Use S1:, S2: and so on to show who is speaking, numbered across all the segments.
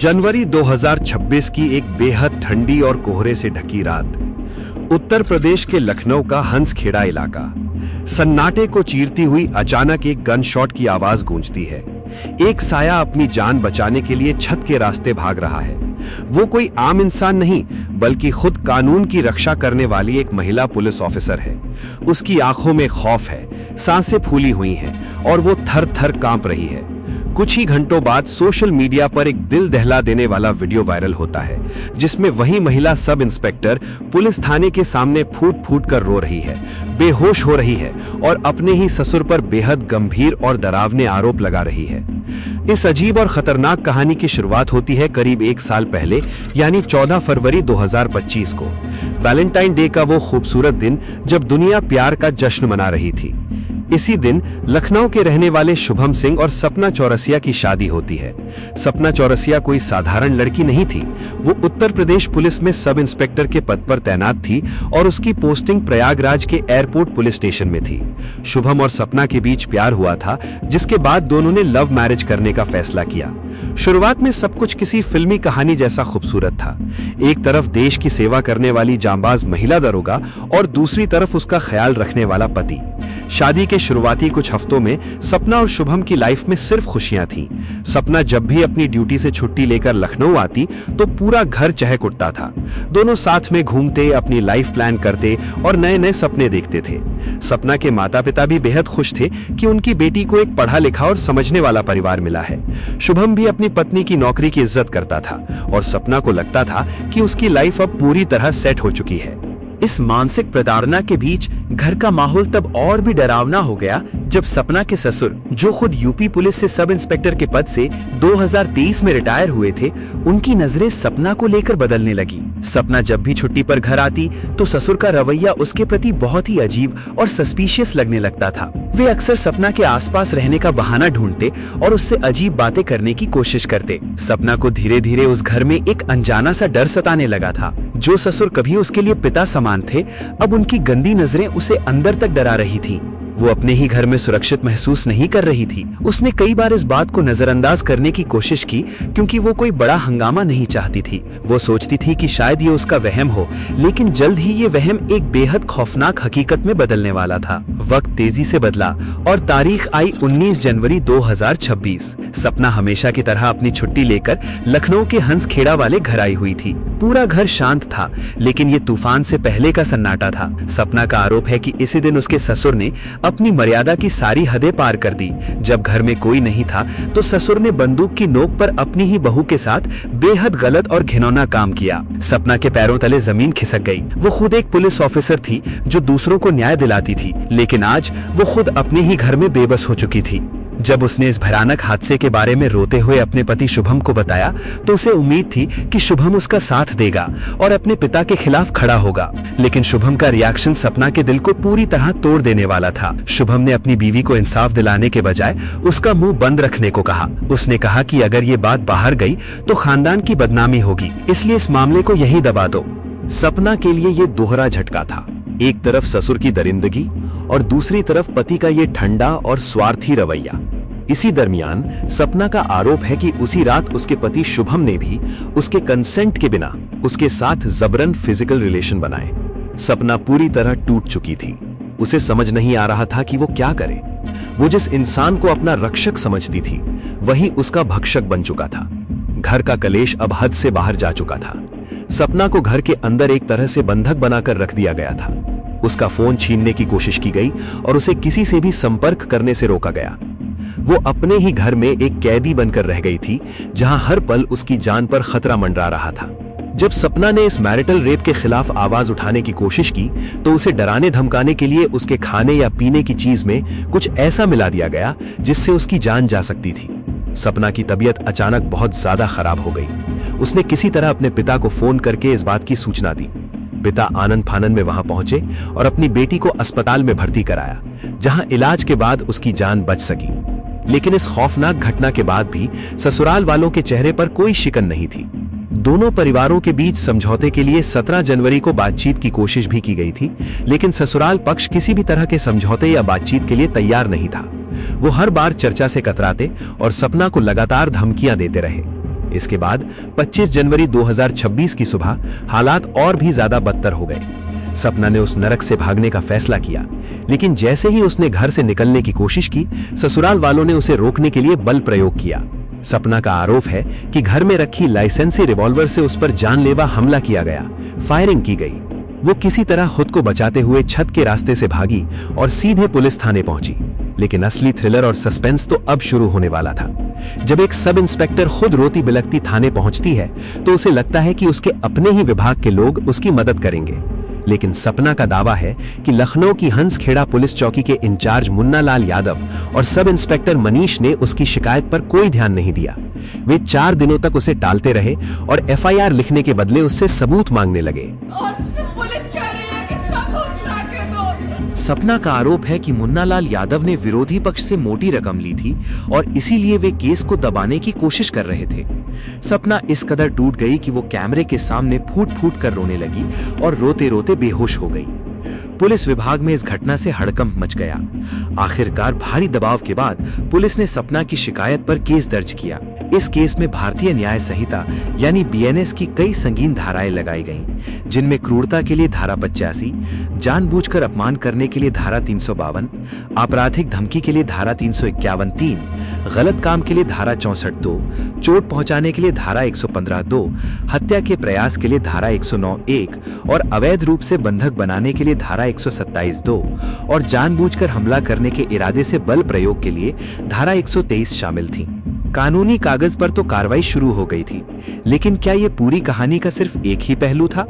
S1: जनवरी 2026 की एक बेहद ठंडी और कोहरे से ढकी रात। उत्तर प्रदेश के लखनऊ का हंसखेड़ा इलाका। सन्नाटे को चीरती हुई अचानक एक गन शॉट की आवाज गूंजती है। एक साया अपनी जान बचाने के लिए छत के रास्ते भाग रहा है। वो कोई आम इंसान नहीं, बल्कि खुद कानून की रक्षा करने वाली एक महिला पुलिस ऑफिसर है। उसकी आंखों में खौफ है, सांसें फूली हुई हैं और वो थर थर कांप रही है। कुछ ही घंटों बाद सोशल मीडिया पर एक दिल दहला देने वाला वीडियो वायरल होता है, जिसमें वही महिला सब इंस्पेक्टर पुलिस थाने के सामने फूट फूट कर रो रही है, बेहोश हो रही है और अपने ही ससुर पर बेहद गंभीर और डरावने आरोप लगा रही है। इस अजीब और खतरनाक कहानी की शुरुआत होती है करीब एक साल पहले, यानी 14 फरवरी 2025 को। वैलेंटाइन डे का वो खूबसूरत दिन जब दुनिया प्यार का जश्न मना रही थी। इसी दिन लखनऊ के रहने वाले शुभम सिंह और सपना चौरसिया की शादी होती है। सपना चौरसिया कोई साधारण लड़की नहीं थी। वो उत्तर प्रदेश पुलिस में सब इंस्पेक्टर के पद पर तैनात थी और उसकी पोस्टिंग प्रयागराज के एयरपोर्ट पुलिस स्टेशन में थी। शुभम और सपना के बीच प्यार हुआ था, जिसके बाद दोनों ने लव मैरिज करने का फैसला किया। शुरुआत में सब कुछ किसी फिल्मी कहानी जैसा खूबसूरत था। एक तरफ देश की सेवा करने वाली जांबाज महिला दरोगा और दूसरी तरफ उसका ख्याल रखने वाला पति। शादी के शुरुआती कुछ हफ्तों में सपना और शुभम की लाइफ में सिर्फ खुशियां थीं। सपना जब भी अपनी ड्यूटी से छुट्टी लेकर लखनऊ आती तो पूरा घर चहक उठता था। दोनों साथ में घूमते, अपनी लाइफ प्लान करते और नए नए सपने देखते थे। सपना के माता पिता भी बेहद खुश थे कि उनकी बेटी को एक पढ़ा लिखा और समझने वाला परिवार मिला है। शुभम भी अपनी पत्नी की नौकरी की इज्जत करता था और सपना को लगता था कि उसकी लाइफ अब पूरी तरह सेट हो चुकी है।
S2: इस मानसिक प्रताड़ना के बीच घर का माहौल तब और भी डरावना हो गया जब सपना के ससुर, जो खुद यूपी पुलिस से सब इंस्पेक्टर के पद से 2023 में रिटायर हुए थे, उनकी नजरें सपना को लेकर बदलने लगी। सपना जब भी छुट्टी पर घर आती तो ससुर का रवैया उसके प्रति बहुत ही अजीब और सस्पिशियस लगने लगता था। वे अक्सर सपना के आसपास रहने का बहाना ढूंढते और उससे अजीब बातें करने की कोशिश करते। सपना को धीरे धीरे उस घर में एक अनजाना सा डर सताने लगा था। जो ससुर कभी उसके लिए पिता समान थे, अब उनकी गंदी नजरें उसे अंदर तक डरा रही थीं। वो अपने ही घर में सुरक्षित महसूस नहीं कर रही थी। उसने कई बार इस बात को नजरअंदाज करने की कोशिश की, क्योंकि वो कोई बड़ा हंगामा नहीं चाहती थी। वो सोचती थी कि शायद ये उसका वहम हो, लेकिन जल्द ही ये वहम एक बेहद खौफनाक हकीकत में बदलने वाला था। वक्त तेजी से बदला और तारीख आई 19 जनवरी 2026। सपना हमेशा की तरह अपनी छुट्टी लेकर लखनऊ के हंसखेड़ा वाले घर आई हुई थी। पूरा घर शांत था, लेकिन ये तूफान से पहले का सन्नाटा था। सपना का आरोप है कि इसी दिन उसके ससुर ने अपनी मर्यादा की सारी हदें पार कर दी। जब घर में कोई नहीं था तो ससुर ने बंदूक की नोक पर अपनी ही बहू के साथ बेहद गलत और घिनौना काम किया। सपना के पैरों तले जमीन खिसक गई। वो खुद एक पुलिस ऑफिसर थी जो दूसरों को न्याय दिलाती थी, लेकिन आज वो खुद अपने ही घर में बेबस हो चुकी थी। जब उसने इस भयानक हादसे के बारे में रोते हुए अपने पति शुभम को बताया तो उसे उम्मीद थी कि शुभम उसका साथ देगा और अपने पिता के खिलाफ खड़ा होगा, लेकिन शुभम का रिएक्शन सपना के दिल को पूरी तरह तोड़ देने वाला था। शुभम ने अपनी बीवी को इंसाफ दिलाने के बजाय उसका मुंह बंद रखने को कहा। उसने कहा कि अगर ये बात बाहर गई तो खानदान की बदनामी होगी, इसलिए इस मामले को यहीं दबा दो।
S1: सपना के लिए ये दोहरा झटका था। एक तरफ ससुर की दरिंदगी और दूसरी तरफ पति का ये ठंडा और स्वार्थी रवैया। इसी दरमियान सपना का आरोप है कि उसी रात उसके पति शुभम ने भी उसके कंसेंट के बिना उसके साथ जबरन फिजिकल रिलेशन बनाए। सपना पूरी तरह टूट चुकी थी। उसे समझ नहीं आ रहा था कि वो क्या करे। वो जिस इंसान को अपना रक्षक समझती थी, वही उसका भक्षक बन चुका था। घर का कलेश अब हद से बाहर जा चुका था। सपना को घर के अंदर एक तरह से बंधक बनाकर रख दिया गया था। उसका फोन छीनने की कोशिश की गई और उसे किसी से भी संपर्क करने से रोका गया। वो अपने ही घर में एक कैदी बनकर रह गई थी, जहां हर पल उसकी जान पर खतरा मंडरा रहा था। जब सपना ने इस मैरिटल रेप के खिलाफ आवाज उठाने की कोशिश की तो उसे डराने धमकाने के लिए उसके खाने या पीने की चीज में कुछ ऐसा मिला दिया गया जिससे उसकी जान जा सकती थी। सपना की तबीयत अचानक बहुत ज्यादा खराब हो गई। उसने किसी तरह अपने पिता को फोन करके इस बात की सूचना दी। पिता आनंद फानन में वहां पहुंचे और अपनी बेटी को अस्पताल में भर्ती कराया, जहां इलाज के बाद उसकी जान बच सकी। लेकिन इस खौफनाक घटना के बाद भी ससुराल वालों के चेहरे पर कोई शिकन नहीं थी। दोनों परिवारों के बीच समझौते के लिए 17 जनवरी को बातचीत की कोशिश भी की गई थी, लेकिन ससुराल पक्ष किसी भी तरह के समझौते या बातचीत के लिए तैयार नहीं था। वो हर बार चर्चा से कतराते और सपना को लगातार धमकियां देते रहे। इसके बाद 25 जनवरी 2026 की सुबह हालात और भी ज्यादा बदतर हो गए। सपना ने उस नरक से भागने का फैसला किया, लेकिन जैसे ही उसने घर से निकलने की कोशिश की, ससुराल वालों ने उसे रोकने के लिए बल प्रयोग किया। सपना का आरोप है कि घर में रखी लाइसेंसी रिवॉल्वर से उस पर जानलेवा हमला किया गया, फायरिंग की गई। वो किसी तरह खुद को बचाते हुए छत के रास्ते से भागी और सीधे पुलिस थाने पहुंची। लेकिन असली थ्रिलर और सस्पेंस तो अब शुरू होने वाला था। जब एक सब इंस्पेक्टर खुद रोती बिलखती थाने पहुंचती है तो उसे लगता है कि उसके अपने ही विभाग के लोग उसकी मदद करेंगे। लेकिन सपना का दावा है कि लखनऊ की हंसखेड़ा पुलिस चौकी के इंचार्ज मुन्ना लाल यादव और सब इंस्पेक्टर मनीष ने उसकी शिकायत पर कोई ध्यान नहीं दिया। वे 4 दिनों तक उसे टालते रहे और एफआईआर लिखने के बदले उससे सबूत मांगने लगे।
S3: और पुलिस कह रही है कि सबूत लाके दो।
S2: सपना का आरोप है कि मुन्ना लाल यादव ने विरोधी पक्ष से मोटी रकम ली थी और इसीलिए वे केस को दबाने की कोशिश कर रहे थे। सपना इस कदर टूट गई कि वो कैमरे के सामने फूट फूट कर रोने लगी और रोते रोते बेहोश हो गई। पुलिस विभाग में इस घटना से हड़कंप मच गया। आखिरकार भारी दबाव के बाद पुलिस ने सपना की शिकायत पर केस दर्ज किया। इस केस में भारतीय न्याय संहिता यानी बीएनएस की कई संगीन धाराएं लगाई गईं, जिनमें क्रूरता के लिए धारा 85, जानबूझकर अपमान करने के लिए धारा 352, आपराधिक धमकी के लिए धारा 351(3), गलत काम के लिए धारा 64(2), चोट पहुंचाने के लिए धारा 115(2), हत्या के प्रयास के लिए धारा 109(1) और अवैध रूप से बंधक बनाने के लिए धारा 127(2) और जानबूझकर हमला करने के इरादे से बल प्रयोग के लिए धारा 123 शामिल थी। कानूनी कागज पर तो कार्रवाई शुरू हो गई थी, लेकिन क्या ये पूरी कहानी का सिर्फ एक ही पहलू था?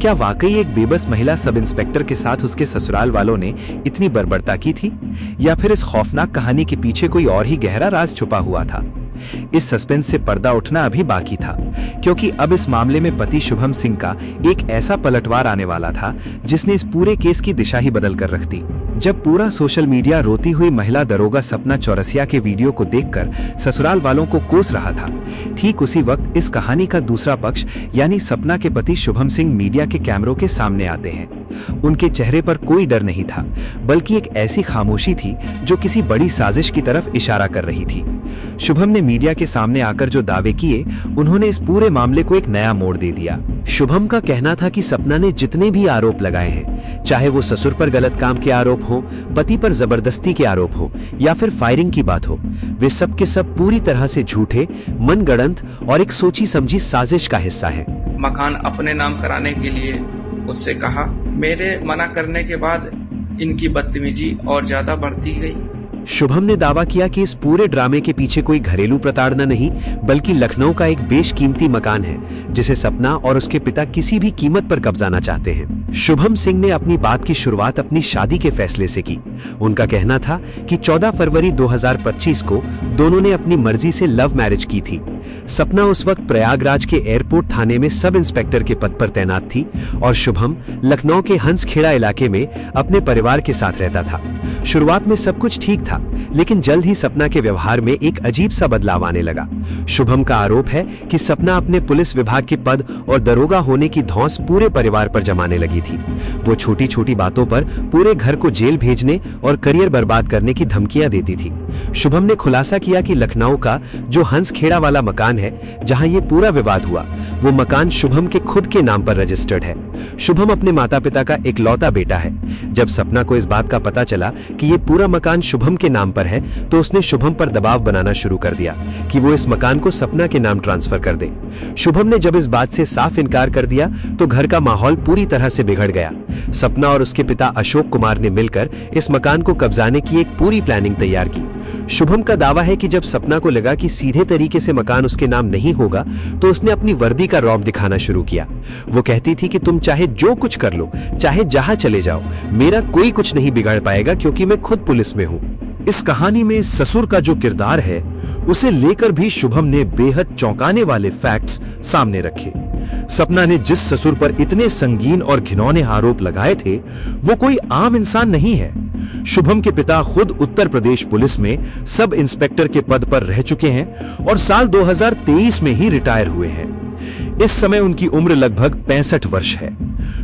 S2: क्या वाकई एक बेबस महिला सब इंस्पेक्टर के साथ उसके ससुराल वालों ने इतनी बर्बरता की थी, या फिर इस खौफनाक कहानी के पीछे कोई और ही गहरा राज छुपा हुआ था? इस सस्पेंस से पर्दा उठना अभी बाकी था, क्योंकि अब इस मामले में पति शुभम सिंह का एक ऐसा पलटवार आने वाला था जिसने इस पूरे केस की दिशा ही बदल कर रख दी। जब पूरा सोशल मीडिया रोती हुई महिला दरोगा सपना चौरसिया के वीडियो को देखकर ससुराल वालों को कोस रहा था, ठीक उसी वक्त इस कहानी का दूसरा पक्ष यानी सपना के पति शुभम सिंह मीडिया के कैमरों के सामने आते हैं। उनके चेहरे पर कोई डर नहीं था, बल्कि एक ऐसी खामोशी थी जो किसी बड़ी साजिश की तरफ इशारा कर रही थी। शुभम ने मीडिया के सामने आकर जो दावे किए, उन्होंने इस पूरे मामले को एक नया मोड़ दे दिया। शुभम का कहना था कि सपना ने जितने भी आरोप लगाए हैं, चाहे वो ससुर पर गलत काम के आरोप हो, पति पर जबरदस्ती के आरोप हो या फिर फायरिंग की बात हो, वे सब के सब पूरी तरह से झूठे, मनगढ़ंत और एक सोची समझी साजिश का हिस्सा है।
S4: मकान अपने नाम कराने के लिए उससे कहा। मेरे मना करने के बाद इनकी बदतमीजी और ज्यादा बढ़ती गई।
S1: शुभम ने दावा किया कि इस पूरे ड्रामे के पीछे कोई घरेलू प्रताड़ना नहीं, बल्कि लखनऊ का एक बेशकीमती मकान है जिसे सपना और उसके पिता किसी भी कीमत पर कब्जाना चाहते हैं। शुभम सिंह ने अपनी बात की शुरुआत अपनी शादी के फैसले से की। उनका कहना था कि 14 फरवरी 2025 को दोनों ने अपनी मर्जी से लव मैरिज की थी। सपना उस वक्त प्रयागराज के एयरपोर्ट थाने में सब इंस्पेक्टर के पद पर तैनात थी और शुभम लखनऊ के हंसखेड़ा इलाके में अपने परिवार के साथ रहता था। शुरुआत में सब कुछ ठीक था, लेकिन जल्द ही सपना के व्यवहार में एक अजीब सा बदलाव आने लगा। शुभम का आरोप है कि सपना अपने पुलिस विभाग के पद और दरोगा होने की धौंस पूरे परिवार पर जमाने लगी थी। वो छोटी छोटी बातों पर पूरे घर को जेल भेजने और करियर बर्बाद करने की धमकियां देती थी। शुभम ने खुलासा किया कि लखनऊ का जो हंसखेड़ा वाला मकान है जहां ये पूरा विवाद हुआ, वो मकान शुभम के खुद के नाम पर रजिस्टर्ड है। शुभम अपने माता पिता का इकलौता बेटा है। जब सपना को इस बात का पता चला कि ये पूरा मकान शुभम के नाम पर है, तो उसने शुभम पर दबाव बनाना शुरू कर दिया कि वो इस मकान को सपना के नाम ट्रांसफर कर दे। शुभम ने जब इस बात से साफ इनकार कर दिया तो घर का माहौल पूरी तरह से बिगड़ गया। सपना और उसके पिता अशोक कुमार ने मिलकर इस मकान को कब्जाने की एक पूरी प्लानिंग तैयार की। शुभम का दावा है कि जब सपना को लगा कि सीधे तरीके से मकान उसके नाम नहीं होगा, तो उसने अपनी वर्दी का रौब दिखाना शुरू किया। वो कहती थी कि तुम चाहे जो कुछ कर लो, चाहे जहां चले जाओ, मेरा कोई कुछ नहीं बिगाड़ पाएगा क्योंकि मैं खुद पुलिस में हूं।
S5: इस कहानी में ससुर का जो किरदार है, उसे लेकर भी शुभम ने बेहद चौंकाने वाले फैक्ट्स सामने रखे। सपना ने जिस ससुर पर इतने संगीन और घिनौने आरोप लगाए थे, वो कोई आम इंसान नहीं है। शुभम के पिता खुद उत्तर प्रदेश पुलिस में सब इंस्पेक्टर के पद पर रह चुके हैं और साल 2023 में ही रिटायर हुए हैं। इस समय उनकी उम्र लगभग 65 वर्ष है।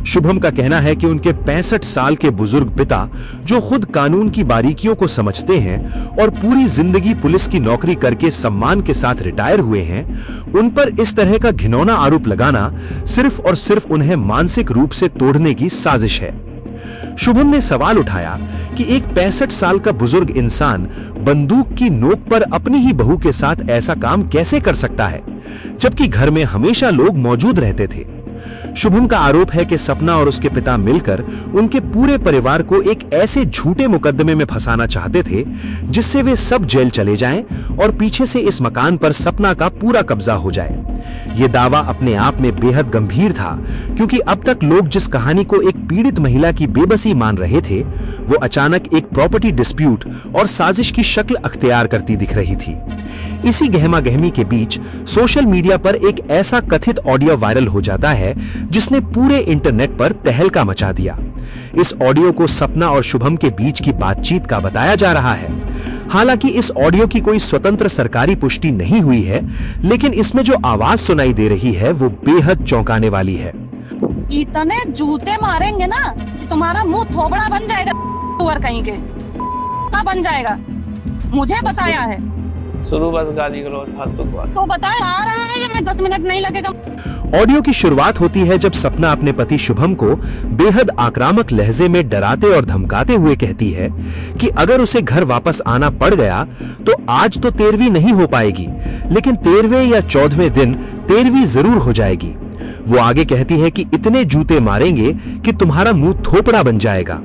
S5: शुभम का कहना है कि उनके 65 साल के बुजुर्ग पिता, जो खुद कानून की बारीकियों को समझते हैं और पूरी जिंदगी पुलिस की नौकरी करके सम्मान के साथ रिटायर हुए हैं, उन पर इस तरह का घिनौना आरोप लगाना सिर्फ और सिर्फ उन्हें मानसिक रूप से तोड़ने की साजिश है। शुभम ने सवाल उठाया कि एक 65 साल का बुजुर्ग इंसान बंदूक की नोक पर अपनी ही बहू के साथ ऐसा काम कैसे कर सकता है, जबकि घर में हमेशा लोग मौजूद रहते थे। शुभम का आरोप है कि सपना और उसके पिता मिलकर उनके पूरे परिवार को एक ऐसे झूठे मुकदमे में फंसाना चाहते थे जिससे वे सब जेल चले जाएं और पीछे से इस मकान पर सपना का पूरा कब्जा हो जाए। यह दावा अपने आप में बेहद गंभीर था, क्योंकि अब तक लोग जिस कहानी को एक पीड़ित महिला की बेबसी मान रहे थे, वो अचानक एक प्रॉपर्टी डिस्प्यूट और साजिश की शक्ल अख्तियार करती दिख रही थी। इसी गहमा गहमी के बीच सोशल मीडिया पर एक ऐसा कथित ऑडियो वायरल हो जाता है जिसने पूरे इंटरनेट पर तहलका मचा दिया। इस ऑडियो को सपना और शुभम के बीच की बातचीत का बताया जा रहा है। हालांकि इस ऑडियो की कोई स्वतंत्र सरकारी पुष्टि नहीं हुई है, लेकिन इसमें जो आवाज सुनाई दे रही है वो बेहद चौंकाने वाली है।
S6: इतने जूते मारेंगे ना कि तुम्हारा मुंह थोबड़ा बन जाएगा, तुअर कहीं के क्या बन जाएगा। मुझे बताया है
S4: शुरू बस गाली गलौज फालतू बात
S6: तो बताया आ रहा है कि मैं 10 मिनट नहीं लगेगा।
S5: ऑडियो की शुरुआत होती है जब सपना अपने पति शुभम को बेहद आक्रामक लहजे में डराते और धमकाते हुए कहती है कि अगर उसे घर वापस आना पड़ गया तो आज तो 13वीं नहीं हो पाएगी, लेकिन 13वें या 14वें दिन 13वीं जरूर हो जाएगी। वो आगे कहती है कि इतने जूते मारेंगे कि तुम्हारा मुंह थोपड़ा बन जाएगा।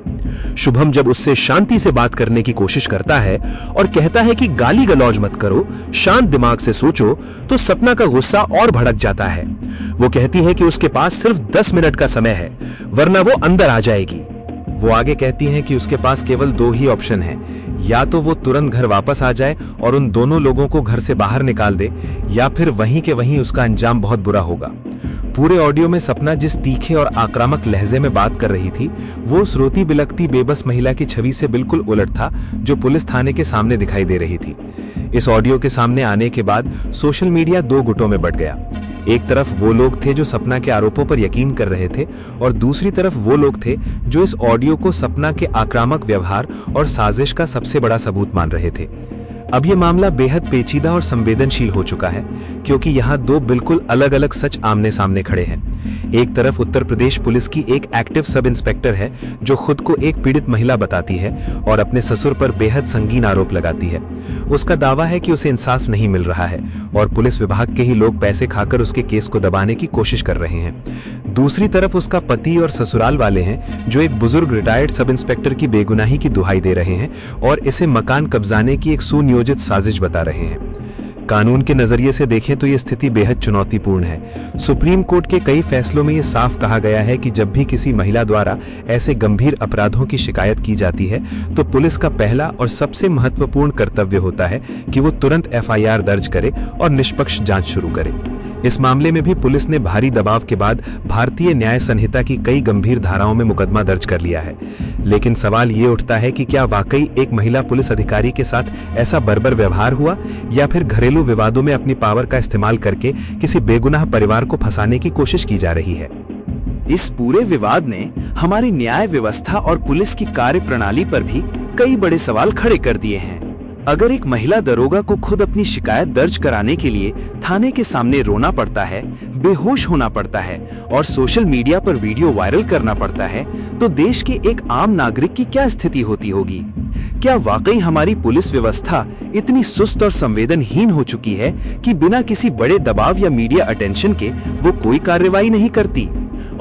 S5: शुभम जब उससे शांति से बात करने की कोशिश करता है और कहता है कि गाली गलौज मत करो, शांत दिमाग से सोचो, तो सपना का गुस्सा और भड़क जाता है। वो कहती है कि उसके पास सिर्फ 10 मिनट का समय है, वरना वो अंदर आ जाएगी।
S2: वो आगे कहती हैं कि उसके पास केवल 2 ही ऑप्शन हैं, या तो वो तुरंत घर वापस आ जाए और उन दोनों लोगों को घर से बाहर निकाल दे, या फिर वहीं के वहीं उसका अंजाम बहुत बुरा होगा। पूरे ऑडियो में सपना जिस तीखे और आक्रामक लहजे में बात कर रही थी, वो उस रोती बिलखती बेबस महिला की छवि से बिल्कुल उलट था जो पुलिस थाने के सामने दिखाई दे रही थी। इस ऑडियो के सामने आने के बाद सोशल मीडिया 2 गुटों में बंट गया। एक तरफ वो लोग थे जो सपना के आरोपों पर यकीन कर रहे थे, और दूसरी तरफ वो लोग थे जो इस ऑडियो को सपना के आक्रामक व्यवहार और साजिश का सबसे बड़ा सबूत मान रहे थे। अब ये मामला बेहद पेचीदा और संवेदनशील हो चुका है, क्योंकि यहाँ 2 बिल्कुल अलग अलग सच आमने सामने खड़े हैं। एक तरफ उत्तर प्रदेश पुलिस की एक एक्टिव सब इंस्पेक्टर है जो खुद को एक पीड़ित महिला बताती है और अपने ससुर पर बेहद संगीन आरोप लगाती है। उसका दावा है कि उसे इंसाफ नहीं मिल रहा है और पुलिस विभाग के ही लोग पैसे खाकर उसके केस को दबाने की कोशिश कर रहे हैं। दूसरी तरफ उसका पति और ससुराल वाले हैं जो एक बुजुर्ग रिटायर्ड सब इंस्पेक्टर की बेगुनाही की दुहाई दे रहे हैं और इसे मकान कब्जाने की एक सुनियोजित साजिश बता रहे हैं। कानून के नजरिए से देखें तो यह स्थिति बेहद चुनौतीपूर्ण है। सुप्रीम कोर्ट के कई फैसलों में यह साफ कहा गया है कि जब भी किसी महिला द्वारा ऐसे गंभीर अपराधों की शिकायत की जाती है तो पुलिस का पहला और सबसे महत्वपूर्ण कर्तव्य होता है कि वो तुरंत FIR दर्ज करे और निष्पक्ष जांच शुरू करे। इस मामले में भी पुलिस ने भारी दबाव के बाद भारतीय न्याय संहिता की कई गंभीर धाराओं में मुकदमा दर्ज कर लिया है। लेकिन सवाल ये उठता है कि क्या वाकई एक महिला पुलिस अधिकारी के साथ ऐसा बर्बर व्यवहार हुआ, या फिर घरेलू विवादों में अपनी पावर का इस्तेमाल करके किसी बेगुनाह परिवार को फंसाने की कोशिश की जा रही है।
S7: इस पूरे विवाद ने हमारी न्याय व्यवस्था और पुलिस की कार्यप्रणाली पर भी कई बड़े सवाल खड़े कर दिए हैं। अगर एक महिला दरोगा को खुद अपनी शिकायत दर्ज कराने के लिए थाने के सामने रोना पड़ता है, बेहोश होना पड़ता है और सोशल मीडिया पर वीडियो वायरल करना पड़ता है, तो देश के एक आम नागरिक की क्या स्थिति होती होगी? क्या वाकई हमारी पुलिस व्यवस्था इतनी सुस्त और संवेदनहीन हो चुकी है कि बिना किसी बड़े दबाव या मीडिया अटेंशन के वो कोई कार्रवाई नहीं करती?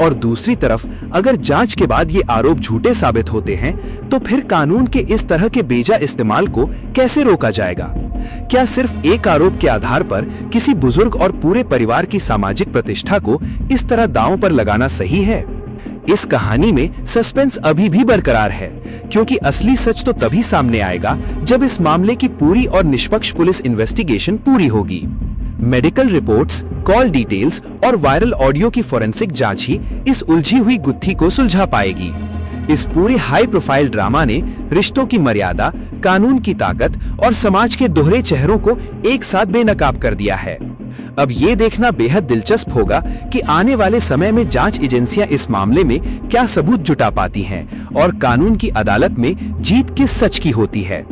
S7: और दूसरी तरफ अगर जांच के बाद ये आरोप झूठे साबित होते हैं तो फिर कानून के इस तरह के बेजा इस्तेमाल को कैसे रोका जाएगा? क्या सिर्फ एक आरोप के आधार पर किसी बुजुर्ग और पूरे परिवार की सामाजिक प्रतिष्ठा को इस तरह दांव पर लगाना सही है? इस कहानी में सस्पेंस अभी भी बरकरार है, क्योंकि असली सच तो तभी सामने आएगा जब इस मामले की पूरी और निष्पक्ष पुलिस इन्वेस्टिगेशन पूरी होगी। मेडिकल रिपोर्ट्स, कॉल डिटेल्स और वायरल ऑडियो की फोरेंसिक जांच ही इस उलझी हुई गुत्थी को सुलझा पाएगी।
S2: इस पूरे हाई प्रोफाइल ड्रामा ने रिश्तों की मर्यादा, कानून की ताकत और समाज के दोहरे चेहरों को एक साथ बेनकाब कर दिया है। अब ये देखना बेहद दिलचस्प होगा कि आने वाले समय में जांच एजेंसियां इस मामले में क्या सबूत जुटा पाती हैं और कानून की अदालत में जीत किस सच की होती है।